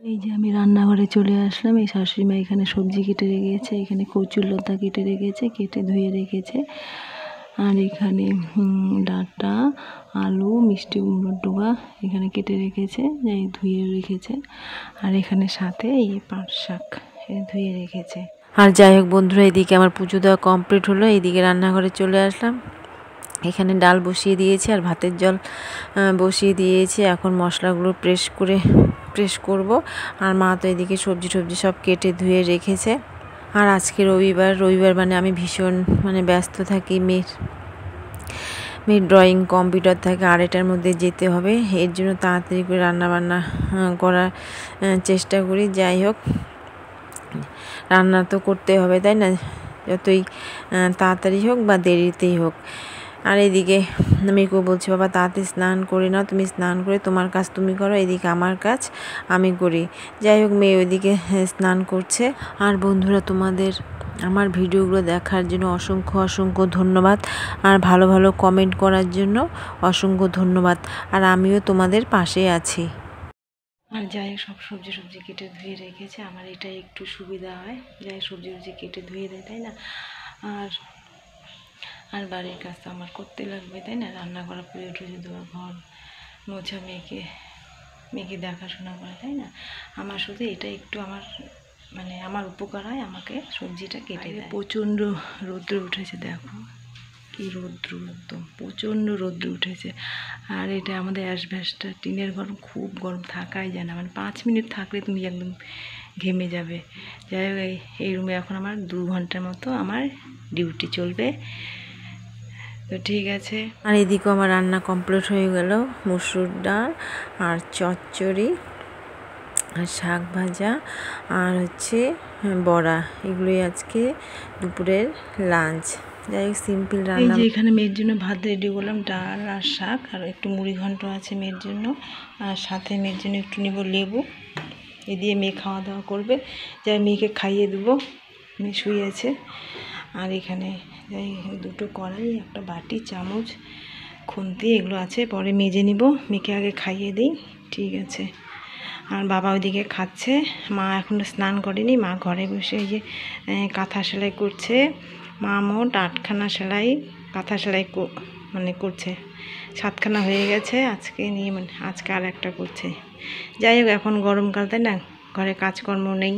এই যে আমি রান্নাঘরে চলে আসলাম। এই শাশুড়ি মা এখানে সবজি কেটে রেখেছে, এখানে কচুর লতা কেটে রেখেছে, কেটে ধুয়ে রেখেছে। আর এখানে ডাঁটা, আলু, মিষ্টি কুমড়োর ডোবা এখানে কেটে রেখেছে, এই ধুয়ে রেখেছে। আর এখানে সাথে এই পাট শাক ধুয়ে রেখেছে। আর যাই হোক বন্ধুরা, এদিকে আমার পুজো দেওয়া কমপ্লিট হলো। এইদিকে রান্নাঘরে চলে আসলাম। এখানে ডাল বসিয়ে দিয়েছি আর ভাতের জল বসিয়ে দিয়েছি। এখন মশলাগুলো প্রেস করব। আর মা তো এদিকে সবজি সব কেটে ধুয়ে রেখেছে। আর আজকে রবিবার মানে আমি ভীষণ ব্যস্ত থাকি। মেয়ের ড্রয়িং কম্পিউটার থাকে, 2:30টার মধ্যে যেতে হবে। এর জন্য তাড়াতাড়ি করে রান্নাবান্না করার চেষ্টা করি। যাই হোক, রান্না তো করতে হবে, তাই না? যতই তাড়াতাড়ি হোক বা দেরিতেই হোক। আর এদিকে মেয়েকেও বলছি, বাবা তাড়াতাড়ি স্নান করে নাও, তুমি স্নান করে তোমার কাজ তুমি করো, এদিকে আমার কাজ আমি করি। যাই হোক, মেয়ে ওইদিকে স্নান করছে। আর বন্ধুরা, তোমাদের আমার ভিডিওগুলো দেখার জন্য অসংখ্য ধন্যবাদ। আর ভালো ভালো কমেন্ট করার জন্য অসংখ্য ধন্যবাদ। আর আমিও তোমাদের পাশে আছি। আর যাই হোক, সব সবজি কেটে ধুয়ে রেখেছে। আমার এটা একটু সুবিধা হয়, যাই সবজি কেটে ধুয়ে দেয়, তাই না? আর বাড়ির কাজ তো আমার করতে লাগবে, তাই না? রান্না করা, পুজো টুজো দেওয়া, ঘর মোছা, মেয়েকে দেখাশোনা করা, তাই না? আমার শুধু এটা একটু আমার উপকার হয়, আমাকে সবজিটা কেটে দেয়। প্রচণ্ড রৌদ্র উঠেছে, দেখো কি রৌদ্র, একদম প্রচণ্ড রৌদ্র উঠেছে। আর এটা আমাদের অ্যাসবেস্টাস টিনের ঘর, খুব গরম, থাকাই যায় না। 5 মিনিট থাকলে তুমি একদম ঘেমে যাবে। যাই হোক, এই রুমে এখন আমার 2 ঘন্টার মতো আমার ডিউটি চলবে, তো ঠিক আছে। আর এদিকেও আমার রান্না কমপ্লিট হয়ে গেল। মুসুর ডাল আর চচ্চড়ি আর শাক ভাজা আর বড়া, এগুলোই আজকে দুপুরের লাঞ্চ। যাই হোক, সিম্পল রান্না। এই যে এখানে মেয়ের জন্য ভাত রেডি করলাম, ডাল আর শাক, আর একটু মুড়ি ঘন্ট আছে মেয়ের জন্য। আর সাথে মেয়ের জন্য একটু নেব লেবু। এ দিয়ে মেয়ে খাওয়া দাওয়া করবে। যাই মেয়েকে খাইয়ে দেবো, মেয়ে শুয়ে আছে। আর এখানে যাই 2টো কড়াই, একটা বাটি, চামচ, খুন্তি এগুলো আছে, পরে মেজে নিব। মেয়েকে আগে খাইয়ে দিই, ঠিক আছে? আর বাবা ওইদিকে খাচ্ছে। মা এখনও স্নান করেনি, মা ঘরে বসে এই যে কাঁথা সেলাই করছে। মা মোট 8খানা কাঁথা সেলাই করছে। 7খানা হয়ে গেছে আজকে নিয়ে, আজকে আর একটা করছে। যাই হোক, এখন গরমকাল, তাই না? ঘরে কাজকর্ম নেই,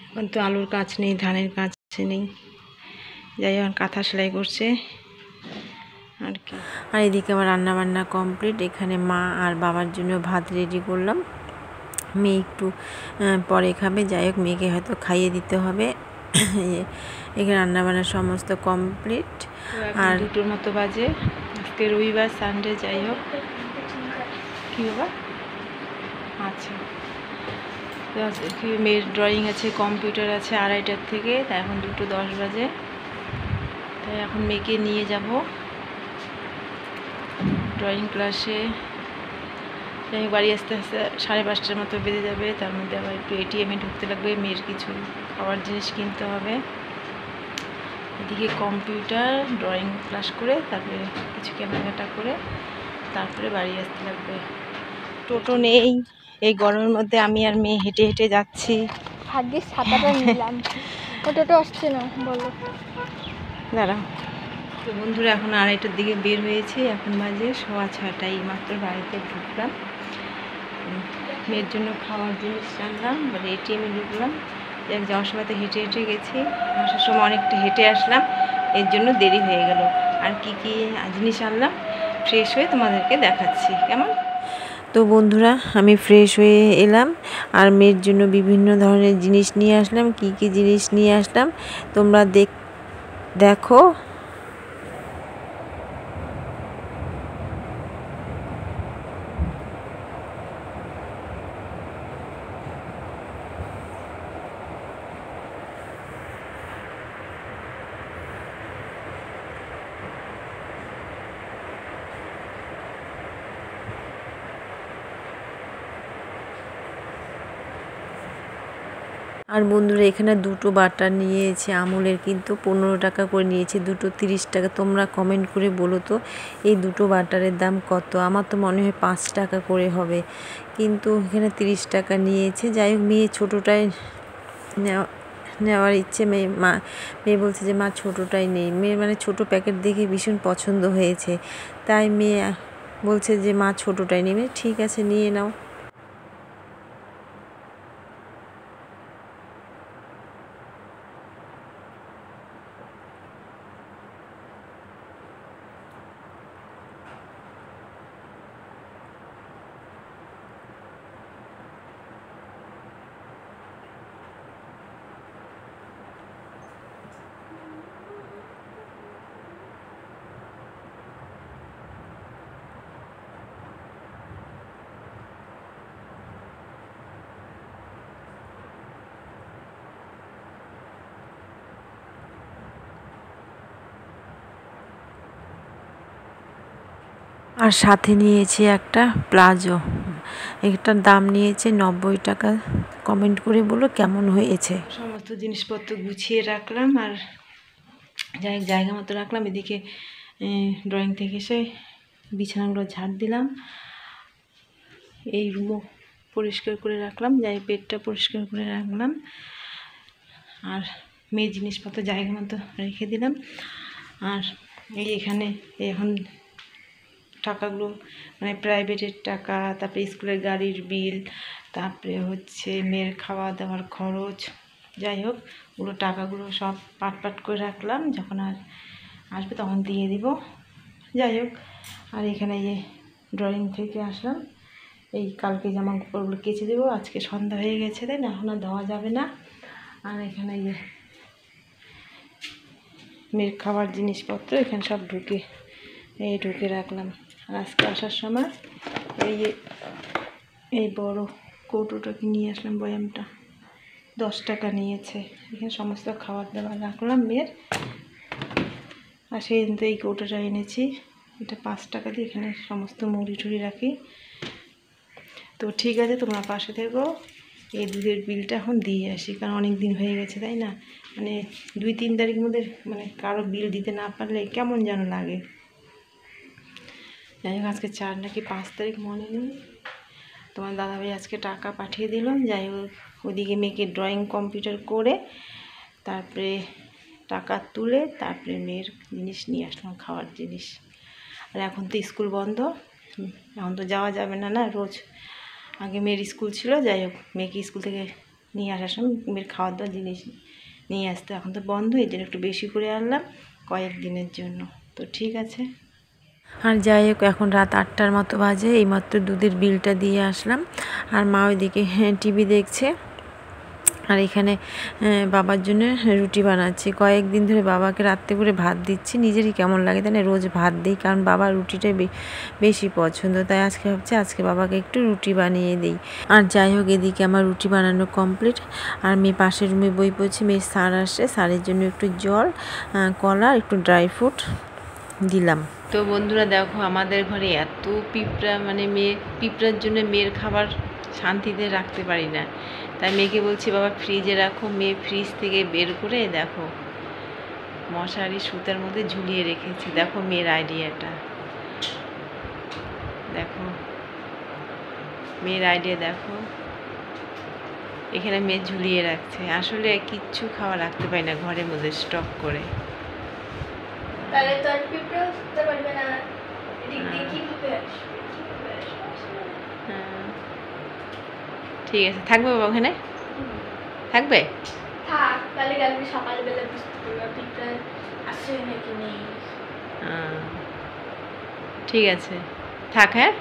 এখন তো আলুর কাজ নেই, ধানের কাজ নেই। যাই হোক, কাঁথা সেলাই করছে আর কি। আর এদিকে আমার রান্নাবান্না কমপ্লিট। এখানে মা আর বাবার জন্য ভাত রেডি করলাম। মেয়ে একটু পরে খাবে। যাই হোক, মেয়েকে হয়তো খাইয়ে দিতে হবে। এখানে রান্নাবান্না সমস্ত কমপ্লিট। আর 2টোর মতো বাজে। আজকে রবিবার, সানডে। যাই হোক, কী বাবা? আচ্ছা, মেয়ের ড্রয়িং আছে, কম্পিউটার আছে 2:30টার থেকে, তাই এখন 2:10 বাজে। তাই এখন মেয়েকে নিয়ে যাব ড্রয়িং ক্লাসে। যাই বাড়ি আস্তে আস্তে 5:30টার মতো বেজে যাবে। তার মধ্যে আবার একটু এটিএমে ঢুকতে লাগবে, মেয়ের কিছু খাবার জিনিস কিনতে হবে। এদিকে কম্পিউটার, ড্রয়িং ক্লাস করে তারপরে কিছু কেনাকাটা করে তারপরে বাড়ি আসতে লাগবে। টোটো নেই, এই গরমের মধ্যে আমি আর মেয়ে হেঁটে হেঁটে যাচ্ছি। ভাগ্যিস ছাতাটা নিলাম, টোটো আসছে না, বলো। দাঁড়াও। তো বন্ধুরা, এখন 2:30টার দিকে বের হয়েছি। এখন বাজে 6:15, মাত্র বাড়িতে ঢুকলাম। মেয়ের জন্য খাওয়ার জিনিস আনলাম, মানে এটিএমে ঢুকলাম। যাওয়ার সময় তো হেঁটে হেঁটে গেছি, আসার সময় অনেকটা হেঁটে আসলাম, এর জন্য দেরি হয়ে গেল। আর কি কি জিনিস আনলাম ফ্রেশ হয়ে তোমাদেরকে দেখাচ্ছি, কেমন? তো বন্ধুরা, আমি ফ্রেশ হয়ে এলাম আর মেয়ের জন্য বিভিন্ন ধরনের জিনিস নিয়ে আসলাম। কি কি জিনিস নিয়ে আসলাম তোমরা দেখো। আর বন্ধুরা এখানে দুটো বাটার নিয়েছে আমুলের, কিন্তু 15 টাকা করে নিয়েছে, দুটো 30 টাকা। তোমরা কমেন্ট করে বলো তো এই দুটো বাটারের দাম কত? আমার তো মনে হয় 5 টাকা করে হবে, কিন্তু এখানে 30 টাকা নিয়েছে। যাই হোক, মেয়ে ছোটোটাই নেওয়ার ইচ্ছে। মেয়ে বলছে যে মা ছোটোটাই নেই। মেয়ের মানে ছোটো প্যাকেট দেখে ভীষণ পছন্দ হয়েছে, তাই মেয়ে বলছে যে মা ছোটোটাই নেবে। ঠিক আছে, নিয়ে নাও। আর সাথে নিয়েছি একটা প্লাজো, এটার দাম নিয়েছে 90 টাকা। কমেন্ট করে বলো কেমন হয়েছে। সমস্ত জিনিসপত্র গুছিয়ে রাখলাম, আর যাই জায়গা মতো রাখলাম। এদিকে ড্রয়িং থেকে এসে বিছানাগুলো ঝাড় দিলাম, এই রুমও পরিষ্কার করে রাখলাম, যাই বেডটা পরিষ্কার করে রাখলাম, আর মেয়ের জিনিসপত্র জায়গা মতো রেখে দিলাম। আর এখানে এখন টাকাগুলো মানে প্রাইভেটের টাকা, তারপরে স্কুলের গাড়ির বিল, তারপরে হচ্ছে মেয়ের খাওয়া দাওয়ার খরচ, যাই হোক ওগুলো টাকাগুলো সব পাট করে রাখলাম, যখন আর আসবে তখন দিয়ে দিব। যাই হোক, আর এখানে ড্রয়িং থেকে আসলাম, এই কালকে জামা কাপড়গুলো কেচে দেবো, আজকে সন্ধ্যা হয়ে গেছে তাই না, এখন আর ধোয়া যাবে না। আর এখানে মেয়ের খাবার জিনিসপত্র এখানে সব ঢুকে রাখলাম। আর আজকে আসার সময় এই বড় কৌটোটাকে নিয়ে আসলাম, বয়ামটা 10 টাকা নিয়েছে। এখানে সমস্ত খাবার দাবার রাখলাম মেয়ের। আর সেই কিন্তু এই কৌটোটা এনেছি, এটা 5 টাকা দিয়ে, এখানে সমস্ত মুড়ি টুড়ি রাখি। তো ঠিক আছে, তোমরা পাশে থেকো। এই দুধের বিলটা এখন দিয়ে আসি, কারণ অনেক দিন হয়ে গেছে তাই না, মানে 2-3 তারিখের মধ্যে মানে কারো বিল দিতে না পারলে কেমন যেন লাগে। যাই হোক, আজকে 4 নাকি 5 তারিখ মনে নেই। তোমার দাদাভাই আজকে টাকা পাঠিয়ে দিল। যাই হোক, ওদিকে মেয়েকে ড্রয়িং কম্পিউটার করে তারপরে টাকা তুলে তারপরে মেয়ের জিনিস নিয়ে আসলাম, খাওয়ার জিনিস। আর এখন তো স্কুল বন্ধ, এখন তো যাওয়া যাবে না রোজ। আগে মেয়ের স্কুল ছিল, যাই হোক মেয়েকে স্কুল থেকে নিয়ে আসার সময় মেয়ের খাওয়ার দাওয়ার জিনিস নিয়ে আসতে, এখন তো বন্ধ, এই জন্য একটু বেশি করে আনলাম কয়েকদিনের জন্য। তো ঠিক আছে। আর যাই হোক, এখন রাত 8টার মতো বাজে, এইমাত্র দুধের বিলটা দিয়ে আসলাম। আর মা ওইদিকে টিভি দেখছে, আর এখানে বাবার জন্য রুটি বানাচ্ছি। কয়েকদিন ধরে বাবাকে রাত্রে করে ভাত দিচ্ছি, নিজেরই কেমন লাগে তাই না, রোজ ভাত দিই, কারণ বাবার রুটিটাই বেশি পছন্দ, তাই আজকে ভাবছি আজকে বাবাকে একটু রুটি বানিয়ে দিই। আর যাই হোক, এদিকে আমার রুটি বানানো কমপ্লিট। আর মেয়ে পাশের রুমে বই পড়ছি, মেয়ের স্যার আসছে, স্যারের জন্য একটু জল, কলা, একটু ড্রাই ফ্রুট দিলাম। তো বন্ধুরা দেখো, আমাদের ঘরে এত পিঁপড়া, মানে পিঁপড়ার জন্য মেয়ের খাবার শান্তিতে রাখতে পারি না, তাই মেয়েকে বলছি বাবা ফ্রিজে রাখো। মেয়ে ফ্রিজ থেকে বের করে দেখো মশারি সুতার মধ্যে ঝুলিয়ে রেখেছি। দেখো মেয়ের আইডিয়াটা, দেখো মেয়ের আইডিয়া, দেখো এখানে মেয়ে ঝুলিয়ে রাখছে। আসলে কিচ্ছু খাওয়া রাখতে পারি না ঘরের মধ্যে স্টক করে। তাহলে তো আর পিঁপড়ে উঠতে পারবে না, এদিক দিয়ে কিভাবে আসবে? ঠিক আছে, থাকবে বাবা ওখানে, থাকবে, থাক, তাহলে কালকে সকালবেলা বুঝতে পারবে পিঁপড়ে আসছে নাকি নেই। ঠিক আছে, থাক। হ্যাঁ।